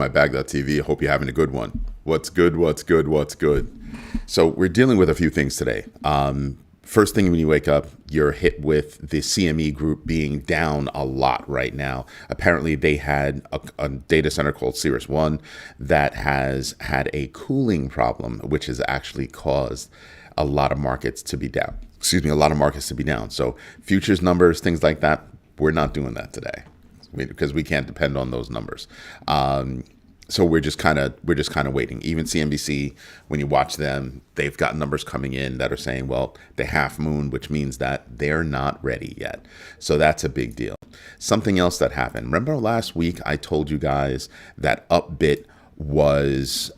My bag.tv. Hope you're having a good one. What's good? What's good? What's good? So we're dealing with a few things today. First thing when you wake up, you're hit with the CME group being down a lot right now. Apparently, they had a data center called Cirrus One that has had a cooling problem, which has actually caused a lot of markets to be down. Excuse me, a lot of markets to be down. So futures numbers, things like that, we're not doing that today because we can't depend on those numbers. So we're just kind of waiting. Even CNBC, when you watch them, they've got numbers coming in that are saying, well, the half moon, which means that they're not ready yet. So that's a big deal. Something else that happened. Remember last week I told you guys that Upbit was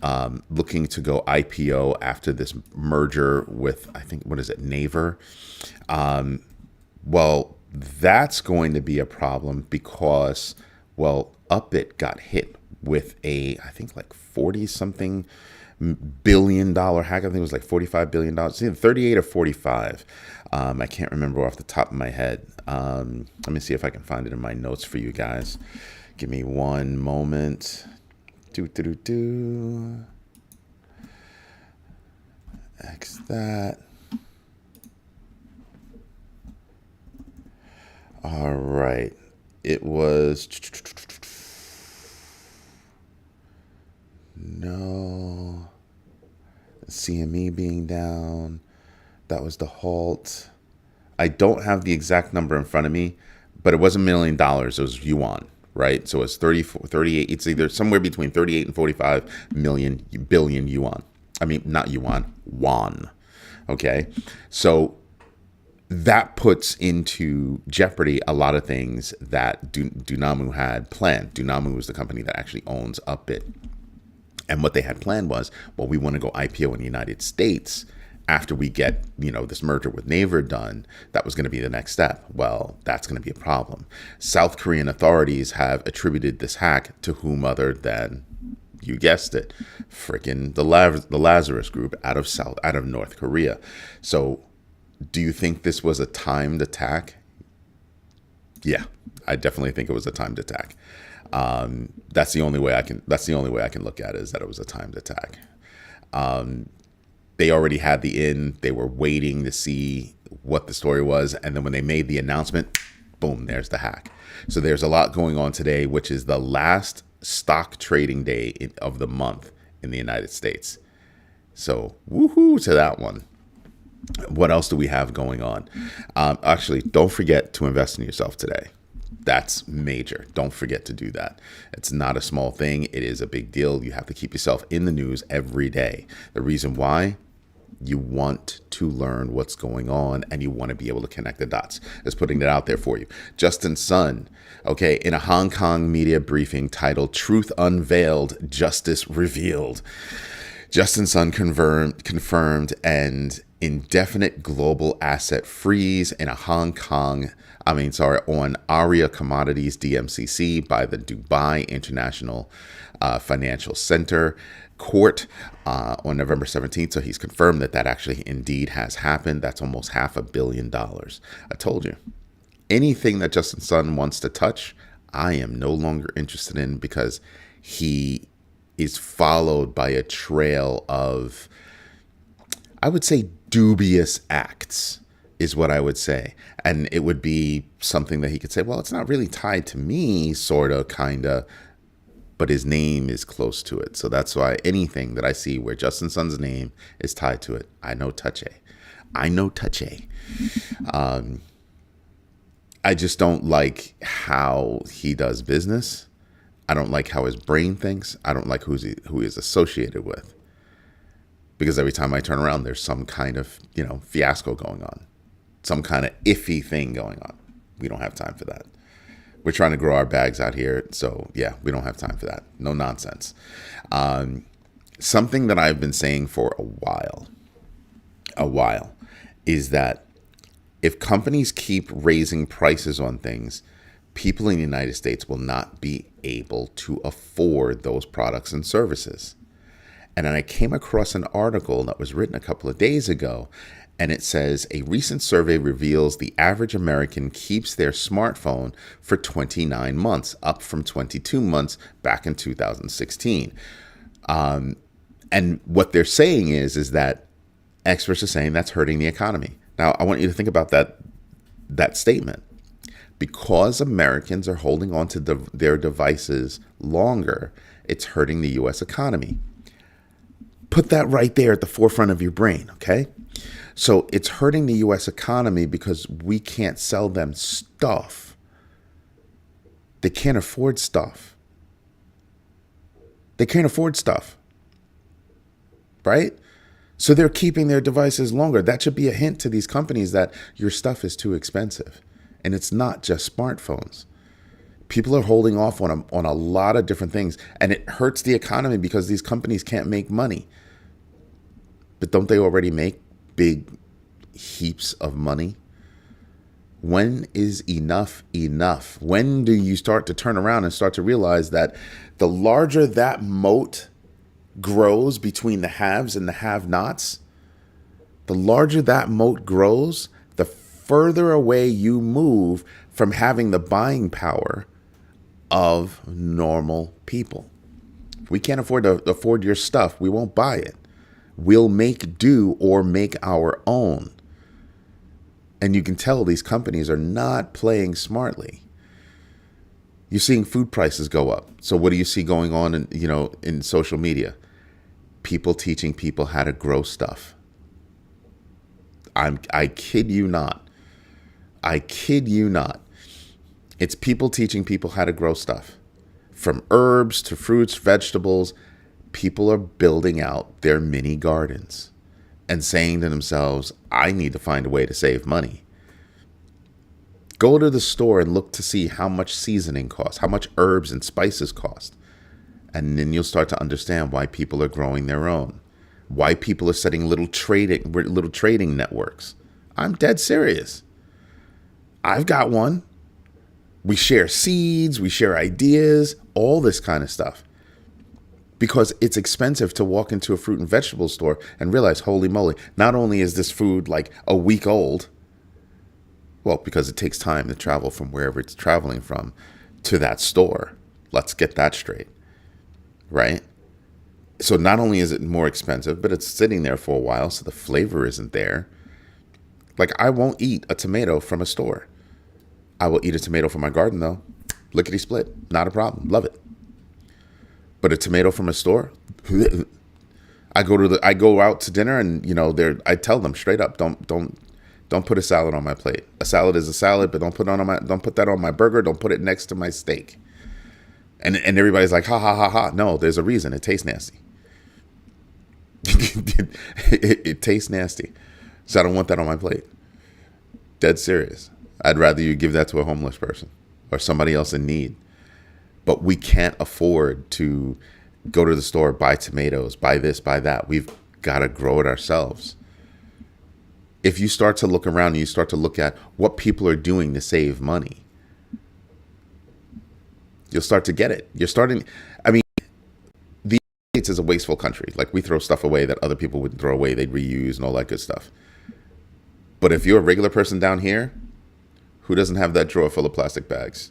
looking to go IPO after this merger with, I think, what is it, Naver? Well, that's going to be a problem because, well, Upbit got hit with I think like 40 something billion dollar hack. I think it was like $45 billion, it's either 38 or 45. I can't remember off the top of my head. Let me see if I can find it in my notes for you guys. Give me one moment. X that. All right. It was no CME being down. That was the halt. I don't have the exact number in front of me, but it wasn't $1 million. It was yuan, right? So it's 34, 38. It's either somewhere between 38 and 45 billion yuan. I mean, not yuan, won. Okay. So that puts into jeopardy a lot of things that Dunamu had planned. Dunamu was the company that actually owns Upbit. And what they had planned was, well, we want to go IPO in the United States after we get, this merger with Naver done. That was going to be the next step. Well, that's going to be a problem. South Korean authorities have attributed this hack to whom other than, you guessed it, freaking the Lazarus Group out of North Korea. So do you think this was a timed attack? Yeah, I definitely think it was a timed attack. That's the only way I can look at it, is that it was a timed attack. They already had the in. They were waiting to see what the story was, and then when they made the announcement, boom, there's the hack. So there's a lot going on today, which is the last stock trading day of the month in the United States. So woohoo to that one. What else do we have going on? Actually, don't forget to invest in yourself today. That's major. Don't forget to do that. It's not a small thing. It is a big deal. You have to keep yourself in the news every day. The reason why, you want to learn what's going on and you want to be able to connect the dots. Just putting that out there for you. Justin Sun, okay, in a Hong Kong media briefing titled "Truth Unveiled, Justice Revealed," Justin Sun confirmed an indefinite global asset freeze in a on Aria Commodities DMCC by the Dubai International Financial Center Court on November 17th. So he's confirmed that actually indeed has happened. That's almost $500 million. I told you, anything that Justin Sun wants to touch, I am no longer interested in, because he is followed by a trail of, I would say, dubious acts is what I would say. And it would be something that he could say, well, it's not really tied to me, sort of, kind of, but his name is close to it. So that's why anything that I see where Justin Sun's name is tied to it, I know touche. I just don't like how he does business. I don't like how his brain thinks. I don't like who he's associated with. Because every time I turn around, there's some kind of, fiasco going on. Some kind of iffy thing going on. We don't have time for that. We're trying to grow our bags out here. So yeah, we don't have time for that. No nonsense. Something that I've been saying for a while is that if companies keep raising prices on things, people in the United States will not be able to afford those products and services. And then I came across an article that was written a couple of days ago, And it says a recent survey reveals the average American keeps their smartphone for 29 months, up from 22 months back in 2016. And what they're saying is that experts are saying that's hurting the economy. Now, I want you to think about that statement. Because Americans are holding on to their devices longer, it's hurting the U.S. economy. Put that right there at the forefront of your brain, okay? So it's hurting the U.S. economy because we can't sell them stuff. They can't afford stuff. They can't afford stuff, right? So they're keeping their devices longer. That should be a hint to these companies that your stuff is too expensive. And it's not just smartphones. People are holding off on a lot of different things. And it hurts the economy because these companies can't make money. But don't they already make big heaps of money? When is enough enough? When do you start to turn around and start to realize that the larger that moat grows between the haves and the have-nots, the larger that moat grows, the further away you move from having the buying power of normal people. If we can't afford your stuff, we won't buy it. We'll make do or make our own. And you can tell these companies are not playing smartly. You're seeing food prices go up. So what do you see going on in social media? People teaching people how to grow stuff. I kid you not. I kid you not. It's people teaching people how to grow stuff. From herbs to fruits, vegetables, people are building out their mini gardens and saying to themselves, I need to find a way to save money. Go to the store and look to see how much seasoning costs, how much herbs and spices cost. And then you'll start to understand why people are growing their own, why people are setting little trading networks. I'm dead serious. I've got one. We share seeds, we share ideas, all this kind of stuff. Because it's expensive to walk into a fruit and vegetable store and realize, holy moly, not only is this food like a week old, well, because it takes time to travel from wherever it's traveling from to that store. Let's get that straight, right? So not only is it more expensive, but it's sitting there for a while, so the flavor isn't there. Like, I won't eat a tomato from a store. I will eat a tomato from my garden, though. Lickety split, not a problem. Love it. But a tomato from a store, I go out to dinner, and I tell them straight up, don't put a salad on my plate. A salad is a salad, but don't put that on my burger. Don't put it next to my steak. And everybody's like, ha ha ha ha. No, there's a reason. It tastes nasty. It tastes nasty. So I don't want that on my plate. Dead serious. I'd rather you give that to a homeless person or somebody else in need. But we can't afford to go to the store, buy tomatoes, buy this, buy that. We've got to grow it ourselves. If you start to look around and you start to look at what people are doing to save money, you'll start to get it. The United States is a wasteful country. Like, we throw stuff away that other people wouldn't throw away. They'd reuse and all that good stuff. But if you're a regular person down here, who doesn't have that drawer full of plastic bags?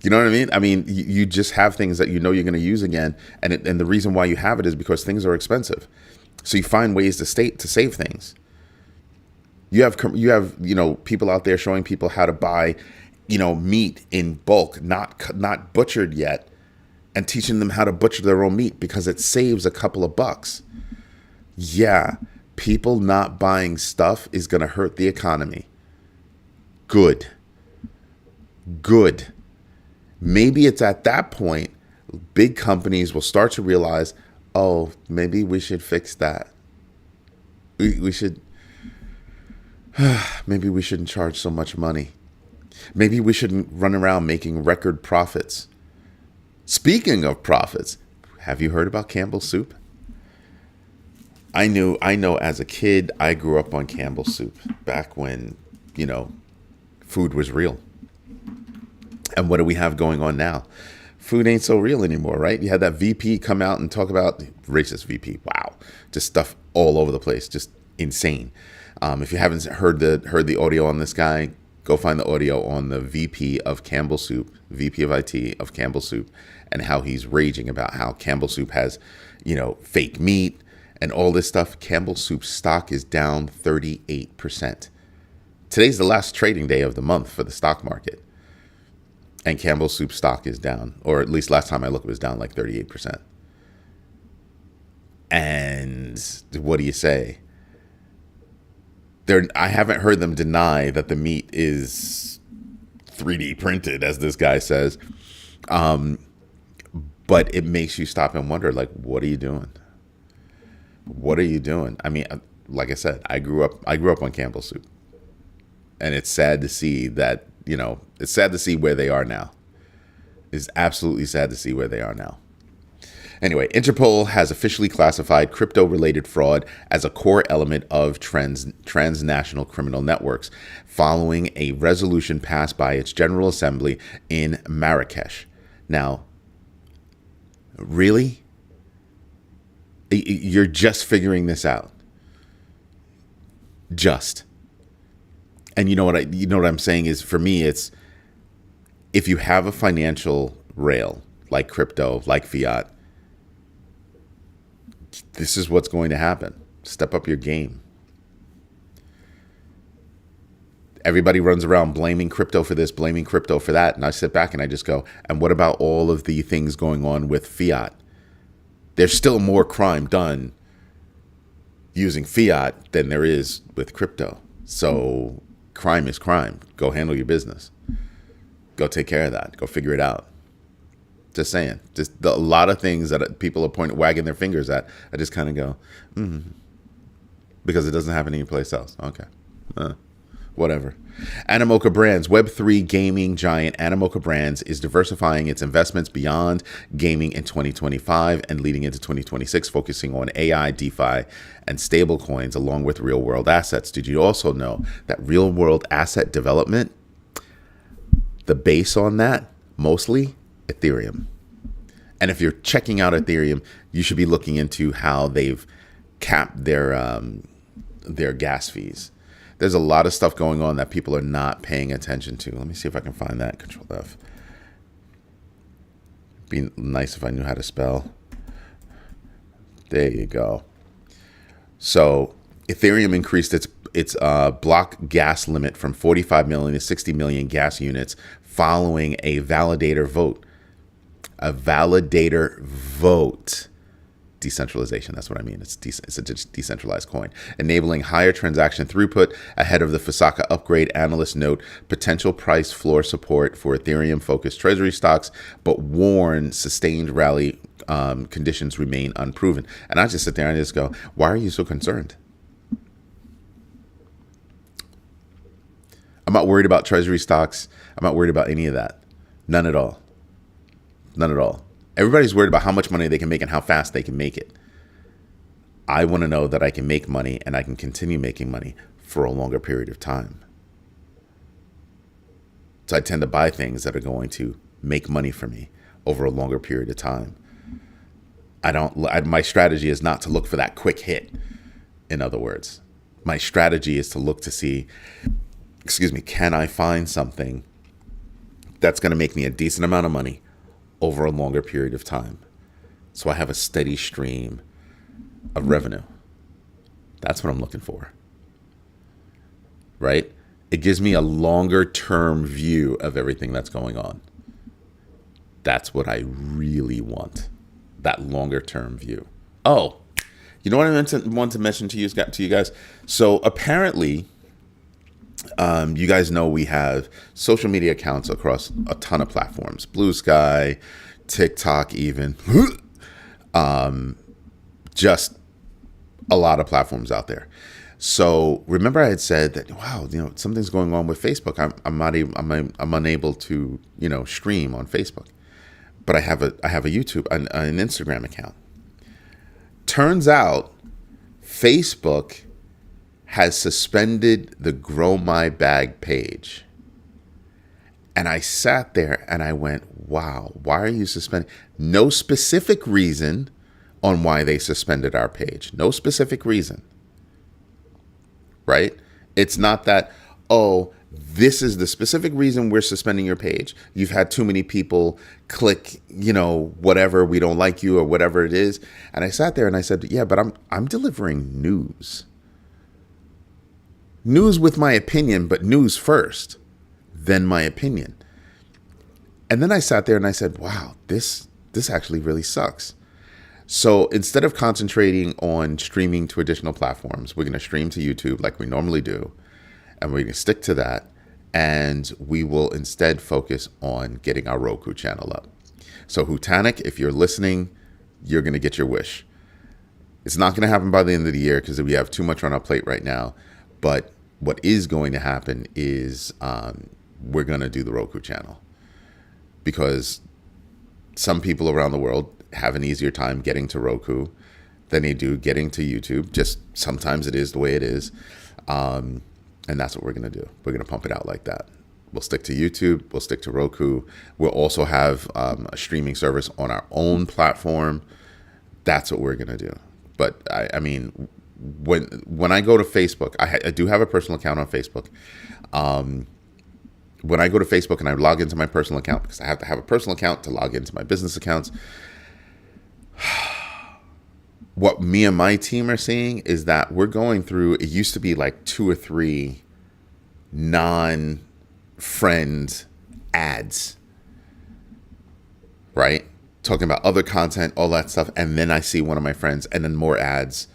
You know what I mean? I mean, you just have things that you're going to use again. And the reason why you have it is because things are expensive. So you find ways to save things. You have people out there showing people how to buy, meat in bulk, not butchered yet, and teaching them how to butcher their own meat because it saves a couple of bucks. Yeah, people not buying stuff is going to hurt the economy. Good. Maybe it's at that point big companies will start to realize, oh, maybe we should fix that. We should, maybe we shouldn't charge so much money. Maybe we shouldn't run around making record profits. Speaking of profits, have you heard about Campbell's soup? I know as a kid, I grew up on Campbell's soup back when, food was real. And what do we have going on now? food ain't so real anymore, right? You had that VP come out and talk about racist VP. Wow, just stuff all over the place, just insane. If you haven't heard the audio on this guy, go find the audio on the VP of Campbell Soup, VP of IT of Campbell Soup, and how he's raging about how Campbell Soup has, fake meat and all this stuff. Campbell Soup's stock is down 38%. Today's the last trading day of the month for the stock market. And Campbell Soup stock is down, or at least last time I looked, it was down like 38%. And what do you say? I haven't heard them deny that the meat is 3D printed, as this guy says. But it makes you stop and wonder, like, what are you doing? What are you doing? I mean, like I said, I grew up on Campbell Soup. And it's sad to see that, it's sad to see where they are now. It's absolutely sad to see where they are now. Anyway, Interpol has officially classified crypto-related fraud as a core element of transnational criminal networks following a resolution passed by its General Assembly in Marrakesh. Now, really? You're just figuring this out? Just. And you know what I'm saying is, for me, it's, if you have a financial rail like crypto, like fiat, this is what's going to happen. Step up your game. Everybody runs around blaming crypto for this, blaming crypto for that. And I sit back and I just go, and what about all of the things going on with fiat? There's still more crime done using fiat than there is with crypto. So crime is crime. Go handle your business. Go take care of that. Go figure it out. Just saying. Just a lot of things that people are wagging their fingers at, I just kind of go, because it doesn't happen anyplace else. Okay. Whatever. Animoca Brands, Web3 gaming giant Animoca Brands is diversifying its investments beyond gaming in 2025 and leading into 2026, focusing on AI, DeFi, and stablecoins, along with real-world assets. Did you also know that real-world asset development, the base on that, mostly Ethereum? And if you're checking out Ethereum, you should be looking into how they've capped their gas fees. There's a lot of stuff going on that people are not paying attention to. Let me see if I can find that. Control F. Be nice if I knew how to spell. There you go. So Ethereum increased its block gas limit from 45 million to 60 million gas units following a validator vote. A validator vote. Decentralization, that's what I mean. It's a decentralized coin, enabling higher transaction throughput ahead of the Fusaka upgrade. Analysts note potential price floor support for Ethereum-focused treasury stocks, but warn sustained rally conditions remain unproven. And I just sit there and just go, why are you so concerned? I'm not worried about treasury stocks. I'm not worried about any of that. None at all. None at all. Everybody's worried about how much money they can make and how fast they can make it. I want to know that I can make money and I can continue making money for a longer period of time. So I tend to buy things that are going to make money for me over a longer period of time. My strategy is not to look for that quick hit. In other words, my strategy is to look to see, can I find something that's going to make me a decent amount of money over a longer period of time, so I have a steady stream of revenue. That's what I'm looking for, right? It gives me a longer term view of everything that's going on. That's what I really want, that longer term view. Oh, you know what I want to mention to you guys? So apparently, you guys know we have social media accounts across a ton of platforms. Blue Sky, TikTok even. Just a lot of platforms out there. So remember I had said that, wow, something's going on with Facebook. I'm unable to, stream on Facebook. But I have a YouTube, an Instagram account. Turns out Facebook has suspended the Grow My Bag page. And I sat there and I went, wow, why are you suspending? No specific reason on why they suspended our page. No specific reason. Right? It's not that, oh, this is the specific reason we're suspending your page. You've had too many people click, whatever, we don't like you or whatever it is. And I sat there and I said, yeah, but I'm delivering news. News with my opinion, but news first, then my opinion. And then I sat there and I said, wow, this actually really sucks. So instead of concentrating on streaming to additional platforms, we're going to stream to YouTube like we normally do. And we're going to stick to that. And we will instead focus on getting our Roku channel up. So Hutanic, if you're listening, you're going to get your wish. It's not going to happen by the end of the year because we have too much on our plate right now. But what is going to happen is we're going to do the Roku channel. Because some people around the world have an easier time getting to Roku than they do getting to YouTube. Just sometimes it is the way it is. And that's what we're going to do. We're going to pump it out like that. We'll stick to YouTube. We'll stick to Roku. We'll also have a streaming service on our own platform. That's what we're going to do. But I mean, when I go to Facebook, I do have a personal account on Facebook. When I go to Facebook and I log into my personal account, because I have to have a personal account to log into my business accounts, what me and my team are seeing is that we're going through, it used to be like 2 or 3 non-friend ads, right? Talking about other content, all that stuff. And then I see one of my friends and then more ads,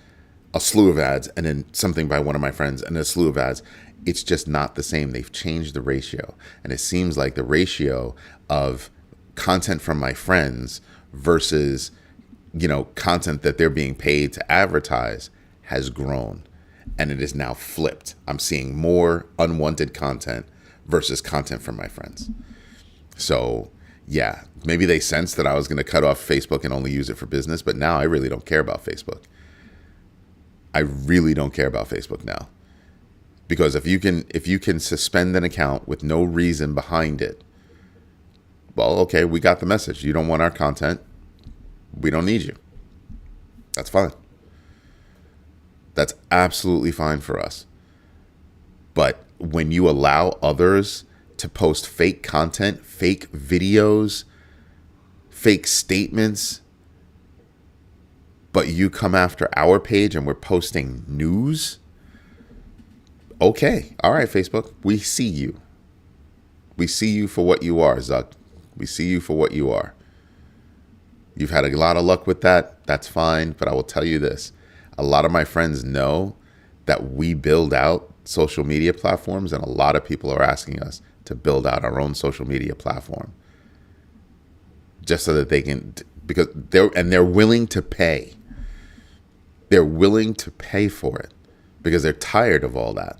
a slew of ads, and then something by one of my friends and a slew of ads. It's just not the same. They've changed the ratio. And it seems like the ratio of content from my friends versus, content that they're being paid to advertise has grown. And it is now flipped. I'm seeing more unwanted content versus content from my friends. So, yeah, maybe they sensed that I was going to cut off Facebook and only use it for business. But now I really don't care about Facebook. I really don't care about Facebook now. Because if you can suspend an account with no reason behind it, well, okay, we got the message. You don't want our content. We don't need you. That's fine. That's absolutely fine for us. But when you allow others to post fake content, fake videos, fake statements, but you come after our page and we're posting news, okay, all right, Facebook, we see you. We see you for what you are, Zuck. We see you for what you are. You've had a lot of luck with that. That's fine. But I will tell you this. A lot of my friends know that we build out social media platforms, and a lot of people are asking us to build out our own social media platform just so that they can, because they're willing to pay. They're willing to pay for it because they're tired of all that.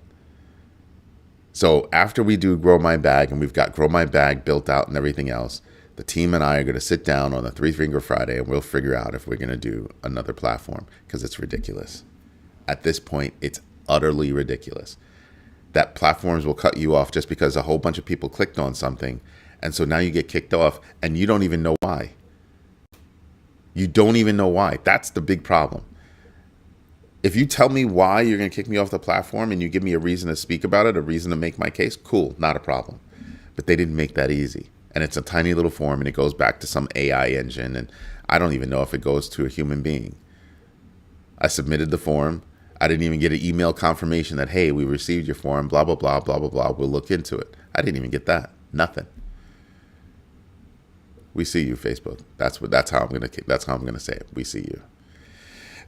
So after we do Grow My Bag and we've got Grow My Bag built out and everything else, the team and I are going to sit down on a 3-Finger Friday and we'll figure out if we're going to do another platform because it's ridiculous. At this point, it's utterly ridiculous that platforms will cut you off just because a whole bunch of people clicked on something. And so now you get kicked off and you don't even know why. You don't even know why. That's the big problem. If you tell me why you're going to kick me off the platform and you give me a reason to speak about it, a reason to make my case, cool, not a problem. But they didn't make that easy. And it's a tiny little form and it goes back to some AI engine. And I don't even know if it goes to a human being. I submitted the form. I didn't even get an email confirmation that, hey, we received your form, blah, blah, blah, blah, blah, blah. We'll look into it. I didn't even get that. Nothing. We see you, Facebook. That's how I'm going to say it. We see you.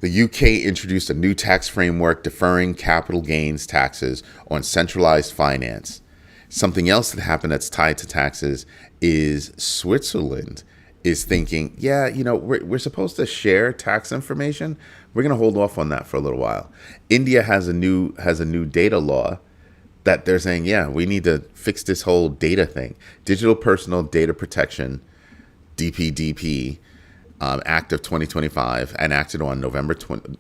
The UK introduced a new tax framework deferring capital gains taxes on centralized finance. Something else that happened that's tied to taxes is Switzerland is thinking, yeah, we're supposed to share tax information. We're going to hold off on that for a little while. India has a new data law that they're saying, yeah, we need to fix this whole data thing. Digital Personal Data Protection, DPDP, Act of 2025, enacted on November 14th,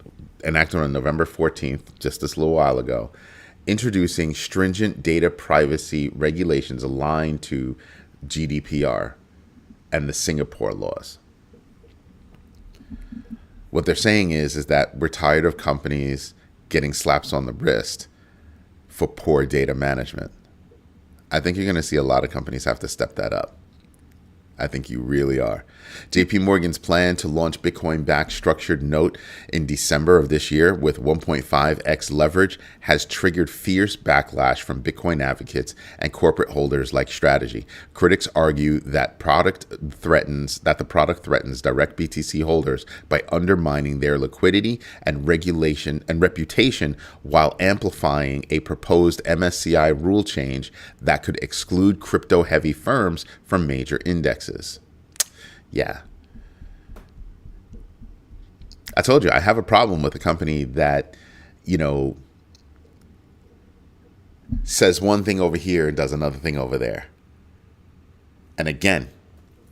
just this little while ago. introducing stringent data privacy regulations aligned to GDPR and the Singapore laws. What they're saying is that we're tired of companies getting slaps on the wrist for poor data management. I think you're going to see a lot of companies have to step that up. I think you really are. JP Morgan's plan to launch Bitcoin-backed structured note in December of this year with 1.5x leverage has triggered fierce backlash from Bitcoin advocates and corporate holders like Strategy. Critics argue that the product threatens direct BTC holders by undermining their liquidity and regulation and reputation while amplifying a proposed MSCI rule change that could exclude crypto-heavy firms from major indexes. Yeah. I told you, I have a problem with a company that, says one thing over here and does another thing over there. And again,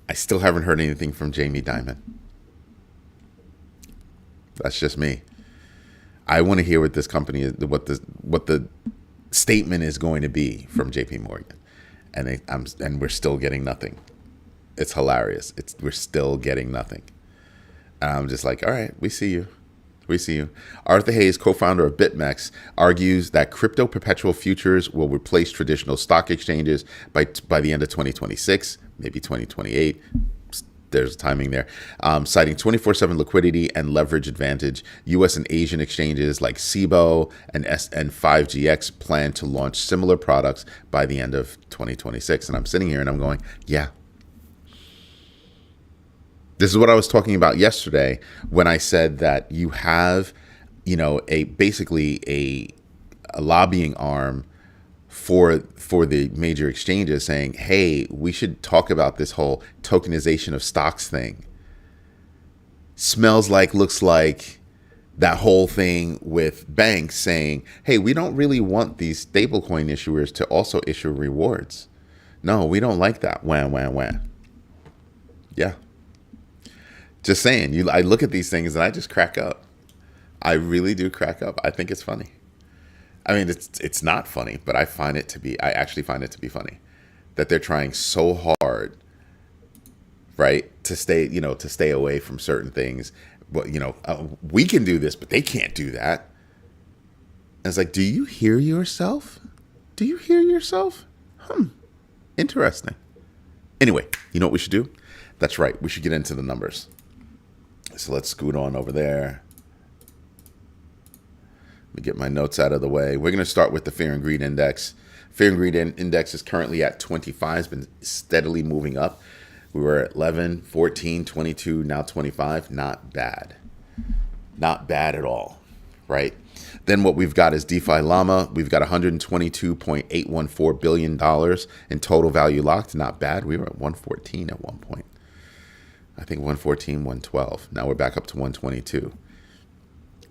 I still haven't heard anything from Jamie Dimon. That's just me. I want to hear what this company is, what the statement is going to be from JP Morgan. And we're still getting nothing. It's hilarious. We're still getting nothing. And I'm just like, all right, we see you. We see you. Arthur Hayes, co-founder of BitMEX, argues that crypto perpetual futures will replace traditional stock exchanges by the end of 2026, maybe 2028. There's timing there. Citing 24/7 liquidity and leverage advantage, U.S. and Asian exchanges like SIBO and 5GX plan to launch similar products by the end of 2026. And I'm sitting here and I'm going, yeah. This is what I was talking about yesterday when I said that you have, basically a lobbying arm for the major exchanges saying, hey, we should talk about this whole tokenization of stocks thing. Smells like, looks like that whole thing with banks saying, hey, we don't really want these stablecoin issuers to also issue rewards. No, we don't like that. Wah. Yeah. Just saying, I look at these things and I just crack up. I really do crack up. I think it's funny. I mean, it's not funny, but I actually find it to be funny that they're trying so hard, right, to stay away from certain things. But, we can do this, but they can't do that. And it's like, do you hear yourself? Do you hear yourself? Interesting. Anyway, you know what we should do? That's right. We should get into the numbers. So let's scoot on over there. Let me get my notes out of the way. We're going to start with the Fear and Greed Index. Fear and Greed Index is currently at 25. It's been steadily moving up. We were at 11, 14, 22, now 25. Not bad. Not bad at all, right? Then what we've got is DeFi Llama. We've got $122.814 billion in total value locked. Not bad. We were at 114 at one point. I think 114, 112. Now we're back up to 122.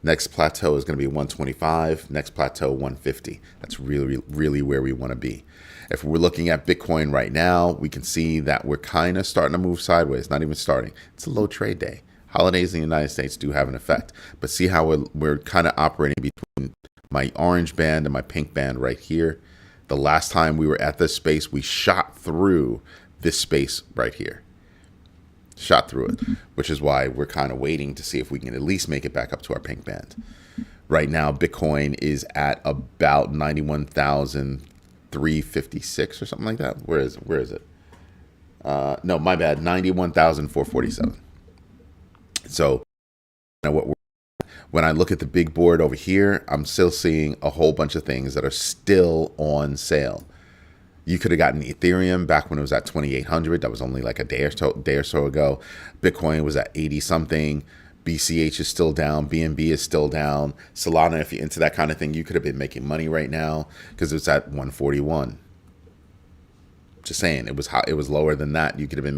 Next plateau is going to be 125. Next plateau, 150. That's really, really where we want to be. If we're looking at Bitcoin right now, we can see that we're kind of starting to move sideways. Not even starting. It's a low trade day. Holidays in the United States do have an effect. But see how we're kind of operating between my orange band and my pink band right here. The last time we were at this space, we shot through this space right here. Shot through it, which is why we're kind of waiting to see if we can at least make it back up to our pink band. Right now, Bitcoin is at about 91,356 or something like that. Where is it? No, my bad. 91,447. So, when I look at the big board over here, I'm still seeing a whole bunch of things that are still on sale. You could have gotten Ethereum back when it was at 2,800. That was only like a day or so ago. Bitcoin was at 80 something. BCH is still down. BNB is still down. Solana, if you're into that kind of thing, you could have been making money right now because it's at 141. Just saying, it was high, it was lower than that. You could have been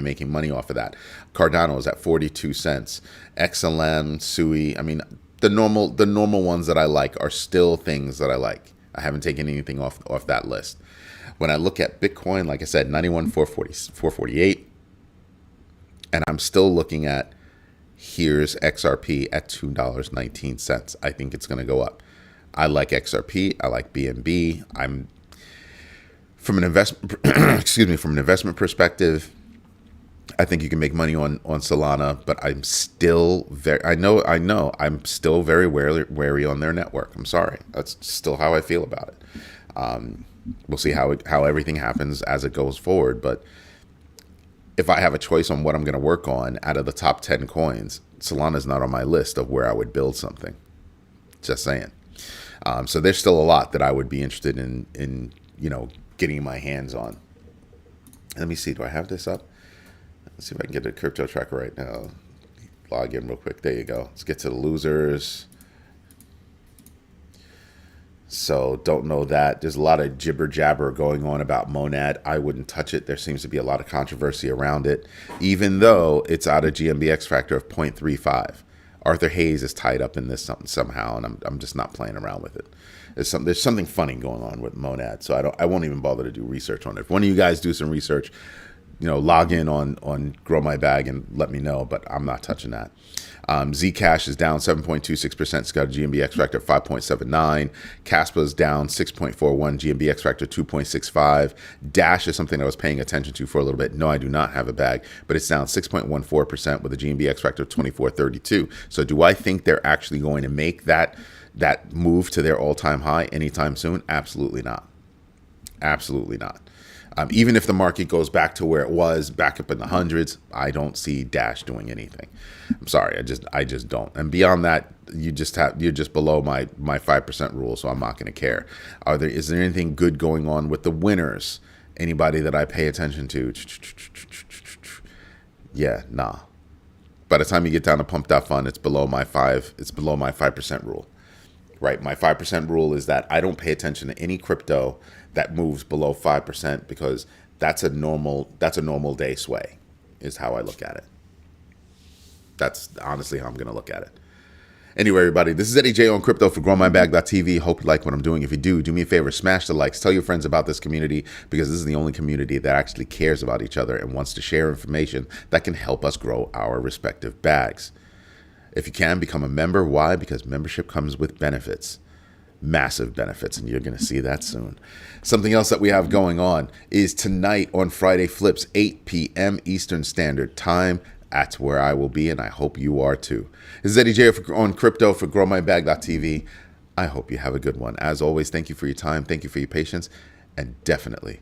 making money off of that. Cardano is at 42 cents. XLM, Sui. I mean, the normal ones that I like are still things that I like. I haven't taken anything off that list. When I look at Bitcoin, like I said, 91,448, and I'm still looking at here's XRP at $2.19. I think it's going to go up. I like XRP. I like BNB. I'm from an investment, from an investment perspective, I think you can make money on Solana, but I'm still I'm still very wary on their network. I'm sorry, that's still how I feel about it. We'll see how everything happens as it goes forward. But if I have a choice on what I'm going to work on out of the top 10 coins, Solana's not on my list of where I would build something. Just saying. So there's still a lot that I would be interested in getting my hands on. Let me see. Do I have this up? Let's see if I can get a crypto tracker right now. Log in real quick. There you go. Let's get to the losers. So don't know that. There's a lot of jibber jabber going on about Monad. I wouldn't touch it. There seems to be a lot of controversy around it, even though it's out of GMB X factor of 0.35. Arthur Hayes is tied up in this somehow, and I'm just not playing around with it. There's something funny going on with Monad, so I won't even bother to do research on it. If one of you guys do some research, log in on Grow My Bag and let me know, but I'm not touching that. Zcash is down 7.26%. It's got a GMB X factor of 5.79. Caspa is down 6.41. GMB X factor 2.65. Dash is something I was paying attention to for a little bit. No, I do not have a bag, but it's down 6.14% with a GMB X factor of 24.32. So do I think they're actually going to make that move to their all-time high anytime soon? Absolutely not. Absolutely not. Even if the market goes back to where it was, back up in the hundreds, I don't see Dash doing anything. I'm sorry, I just don't. And beyond that, you're just below my 5% rule, so I'm not going to care. Is there anything good going on with the winners? Anybody that I pay attention to? Yeah, nah. By the time you get down to pump.fun, it's below my 5% rule. Right, my 5% rule is that I don't pay attention to any crypto that moves below 5% because that's a normal day sway, is how I look at it. That's honestly how I'm going to look at it. Anyway, everybody, this is Eddie J on crypto for growmybag.tv. Hope you like what I'm doing. If you do me a favor, smash the likes. Tell your friends about this community, because this is the only community that actually cares about each other and wants to share information that can help us grow our respective bags. If you can, become a member. Why? Because membership comes with benefits. Massive benefits, and you're going to see that soon. Something else that we have going on is tonight on Friday Flips, 8 p.m. Eastern Standard Time. That's where I will be, and I hope you are too. This is Eddie J on crypto for growmybag.tv. I hope you have a good one. As always, thank you for your time. Thank you for your patience, and definitely